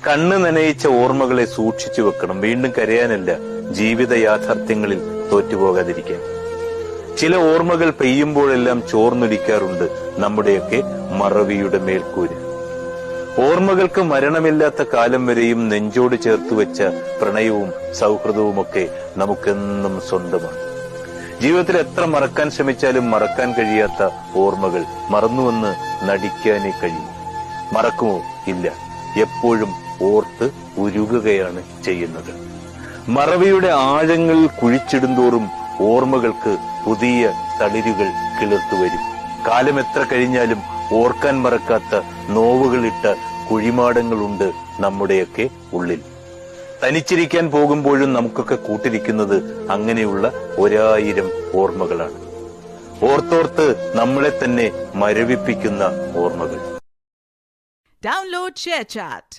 കണ്ണ് നനയിച്ച ഓർമ്മകളെ സൂക്ഷിച്ചു വെക്കണം. വീണ്ടും കരയാനല്ല, ജീവിത യാഥാർത്ഥ്യങ്ങളിൽ തോറ്റുപോകാതിരിക്കാൻ. ചില ഓർമ്മകൾ പെയ്യുമ്പോഴെല്ലാം ചോർന്നൊലിക്കാറുണ്ട് നമ്മുടെയൊക്കെ മറവിയുടെ മേൽക്കൂര്. ഓർമ്മകൾക്ക് മരണമില്ലാത്ത കാലം വരെയും നെഞ്ചോട് ചേർത്ത് വെച്ച പ്രണയവും സൗഹൃദവുമൊക്കെ നമുക്കെന്നും സ്വന്തമാണ്. ജീവിതത്തിൽ എത്ര മറക്കാൻ ശ്രമിച്ചാലും മറക്കാൻ കഴിയാത്ത ഓർമ്മകൾ മറന്നുവെന്ന് നടിക്കാനേ കഴിയും. മറക്കുമോ? ഇല്ല, എപ്പോഴും ഓർത്ത് ഉരുകുകയാണ് ചെയ്യുന്നത്. മറവിയുടെ ആഴങ്ങളിൽ കുഴിച്ചിടുന്തോറും ഓർമ്മകൾക്ക് പുതിയ തളിരുകൾ കിളിർത്തുവരും. കാലം എത്ര കഴിഞ്ഞാലും ഓർക്കാൻ മറക്കാത്ത നോവുകളിട്ട കുഴിമാടങ്ങളുണ്ട് നമ്മുടെയൊക്കെ ഉള്ളിൽ. തനിച്ചിരിക്കാൻ പോകുമ്പോഴും നമുക്കൊക്കെ കൂട്ടിരിക്കുന്നത് അങ്ങനെയുള്ള 1000 ഓർമ്മകളാണ്. ഓർത്തോർത്ത് നമ്മളെ തന്നെ മരവിപ്പിക്കുന്ന ഓർമ്മകൾ. Download ShareChat.